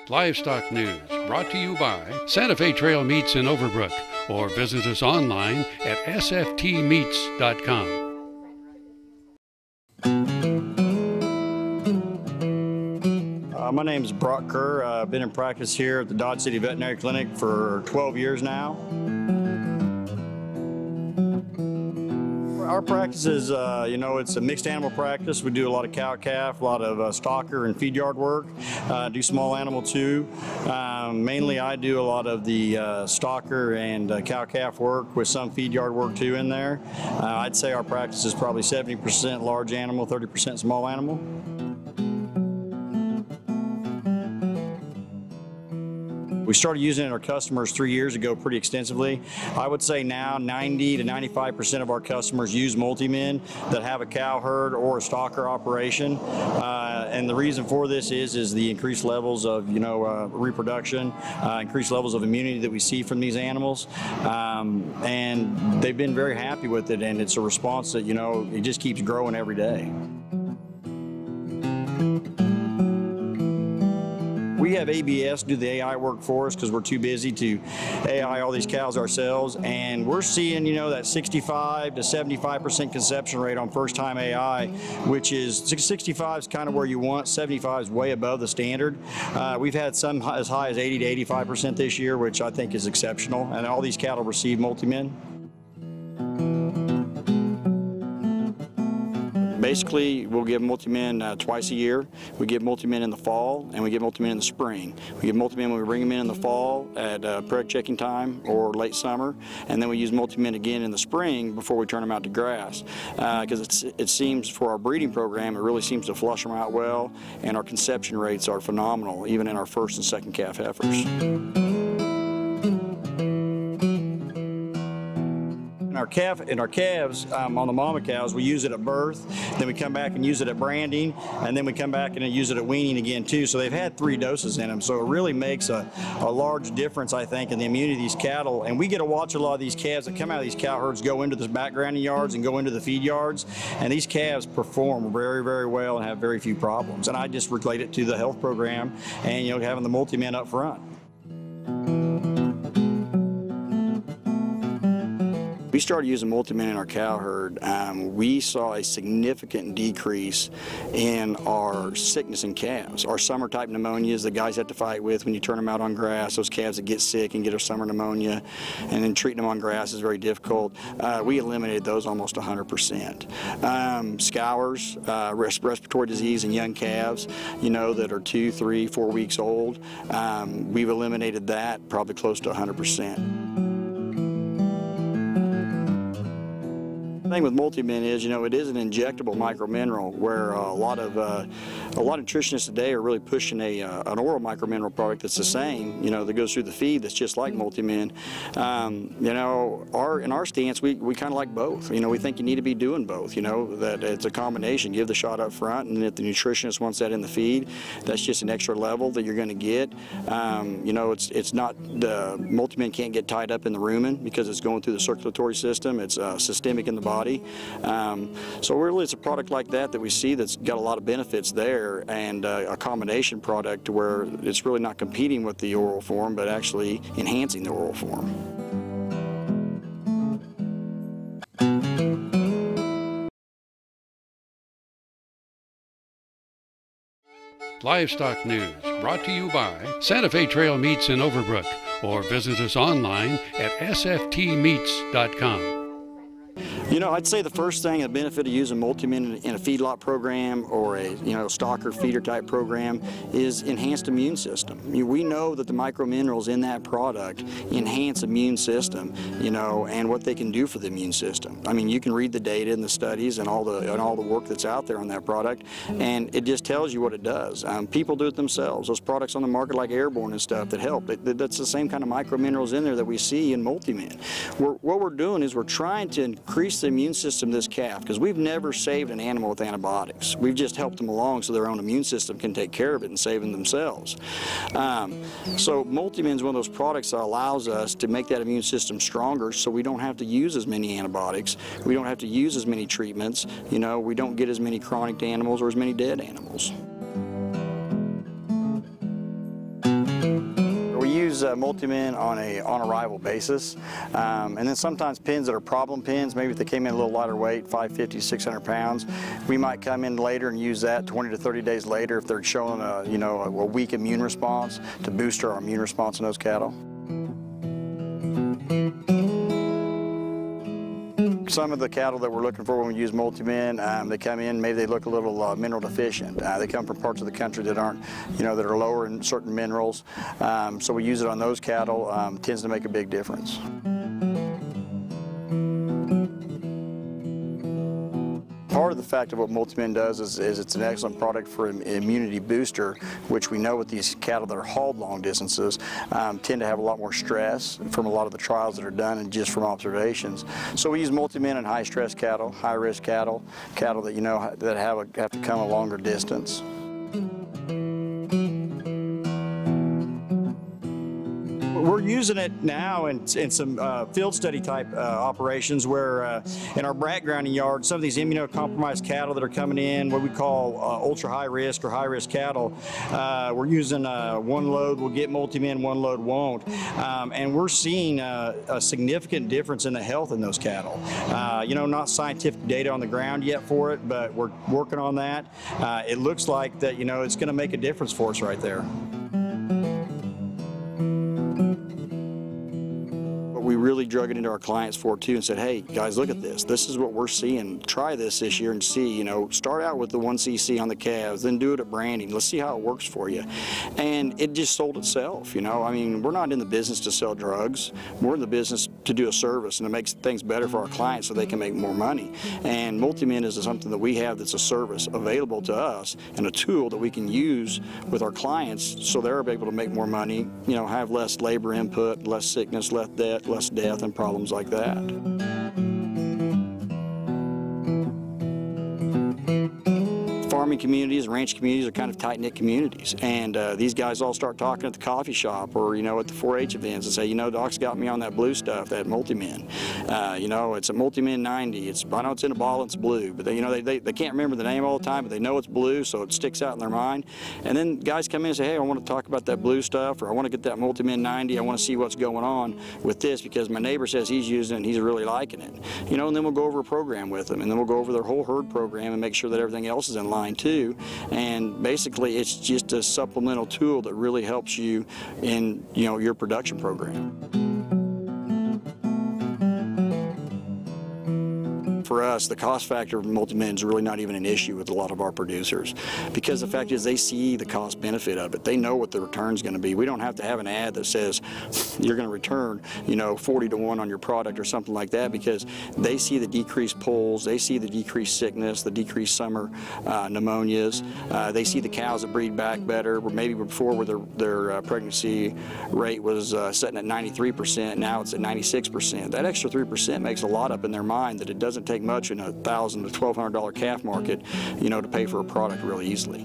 Livestock News, brought to you by Santa Fe Trail Meats in Overbrook, or visit us online at sftmeats.com. My name is Brock Kerr. I've been in practice here at the Dodge City Veterinary Clinic for 12 years now. Our practice is, it's a mixed animal practice. We do a lot of cow-calf, a lot of stocker and feed yard work, do small animal too. Mainly I do a lot of the stocker and cow-calf work with some feed yard work too in there. I'd say our practice is probably 70% large animal, 30% small animal. We started using it in our customers 3 years ago pretty extensively. I would say now 90 to 95% of our customers use Multimin that have a cow herd or a stocker operation. And the reason for this is the increased levels of reproduction, increased levels of immunity that we see from these animals. And they've been very happy with it, and it's a response that, it just keeps growing every day. We have ABS do the AI work for us because we're too busy to AI all these cows ourselves, and we're seeing that 65 to 75% conception rate on first-time AI, which is 65 is kind of where you want, 75 is way above the standard. We've had some as high as 80 to 85% this year, which I think is exceptional, and all these cattle receive Multimin. Basically, we'll give Multimin twice a year. We give Multimin in the fall, and we give Multimin in the spring. We give Multimin when we bring them in the fall at preg checking time or late summer, and then we use Multimin again in the spring before we turn them out to grass. Because it seems for our breeding program, it really seems to flush them out well, and our conception rates are phenomenal, even in our first and second calf heifers. In our calves, on the mama cows, we use it at birth, then we come back and use it at branding, and then we come back and use it at weaning again too. So they've had 3 doses in them, so it really makes a large difference, I think, in the immunity of these cattle. And we get to watch a lot of these calves that come out of these cow herds go into the backgrounding yards and go into the feed yards, and these calves perform very, very well and have very few problems. And I just relate it to the health program and having the Multimin up front. We started using Multimin in our cow herd. We saw a significant decrease in our sickness in calves. Our summer type pneumonias the guys have to fight with when you turn them out on grass, those calves that get sick and get a summer pneumonia, and then treating them on grass is very difficult. We eliminated those almost 100%. Scours, respiratory disease in young calves, that are 2, 3, 4 weeks old, we've eliminated that probably close to 100%. The thing with Multimin is, it is an injectable micromineral, where a lot of nutritionists today are really pushing an oral micromineral product that's the same, that goes through the feed that's just like Multimin. In our stance, we kind of like both. We think you need to be doing both. That it's a combination. Give the shot up front, and if the nutritionist wants that in the feed, that's just an extra level that you're going to get. It's not the Multimin can't get tied up in the rumen because it's going through the circulatory system. It's systemic in the body. So really it's a product like that we see that's got a lot of benefits there, and a combination product where it's really not competing with the oral form but actually enhancing the oral form. Livestock News, brought to you by Santa Fe Trail Meats in Overbrook, or visit us online at sftmeats.com. I'd say the first thing, a benefit of using Multimin in a feedlot program or a stocker feeder type program is enhanced immune system. We know that the microminerals in that product enhance immune system, and what they can do for the immune system. I mean, you can read the data and the studies and all the work that's out there on that product, and it just tells you what it does. People do it themselves. Those products on the market like Airborne and stuff that help, that's the same kind of microminerals in there that we see in Multimin. What we're doing is we're trying to increase the immune system of this calf, because we've never saved an animal with antibiotics. We've just helped them along so their own immune system can take care of it and save them themselves. So Multimin is one of those products that allows us to make that immune system stronger, so we don't have to use as many antibiotics, we don't have to use as many treatments, we don't get as many chronic animals or as many dead animals. use Multimin on a arrival basis, and then sometimes pens that are problem pens, maybe if they came in a little lighter weight, 550, 600 pounds, we might come in later and use that 20 to 30 days later if they're showing a weak immune response, to boost our immune response in those cattle. Some of the cattle that we're looking for when we use Multimin, they come in, maybe they look a little mineral deficient. They come from parts of the country that aren't, that are lower in certain minerals. So we use it on those cattle. Tends to make a big difference. Part of the fact of what Multimin does is it's an excellent product for an immunity booster, which we know with these cattle that are hauled long distances tend to have a lot more stress from a lot of the trials that are done and just from observations. So we use Multimin in high stress cattle, high risk cattle, cattle that that have to come a longer distance. We're using it now in some field study type operations where in our brat grounding yard, some of these immunocompromised cattle that are coming in, what we call ultra high risk or high risk cattle, we're using one load will get Multimin, one load won't. And we're seeing a significant difference in the health in those cattle. Not scientific data on the ground yet for it, but we're working on that. It looks like that, it's going to make a difference for us right there. We really drug it into our clients for too and said, hey guys, look at this. This is what we're seeing. Try this year and see, start out with the 1cc on the calves, then do it at branding. Let's see how it works for you. And it just sold itself, I mean, we're not in the business to sell drugs. We're in the business to do a service and to make things better for our clients so they can make more money. And Multimin is something that we have that's a service available to us and a tool that we can use with our clients so they're able to make more money, have less labor input, less sickness, less death and problems like that. Farming communities, ranch communities are kind of tight-knit communities, and these guys all start talking at the coffee shop or at the 4-H events and say, Doc's got me on that blue stuff, that Multimin. It's a Multimin 90. I know it's in a bottle, it's blue, but they can't remember the name all the time, but they know it's blue, so it sticks out in their mind. And then guys come in and say, hey, I want to talk about that blue stuff, or I want to get that Multimin 90. I want to see what's going on with this because my neighbor says he's using it and he's really liking it. And then we'll go over a program with them, and then we'll go over their whole herd program and make sure that everything else is in line too. And basically it's just a supplemental tool that really helps you in your production program. For us, the cost factor of Multimin is really not even an issue with a lot of our producers because the fact is they see the cost benefit of it. They know what the return is going to be. We don't have to have an ad that says you're going to return 40 to 1 on your product or something like that because they see the decreased pulls, they see the decreased sickness, the decreased summer pneumonias. They see the cows that breed back better. Maybe before where their pregnancy rate was sitting at 93%, now it's at 96%. That extra 3% makes a lot up in their mind that it doesn't take much in a $1,000 to $1,200 calf market, to pay for a product really easily.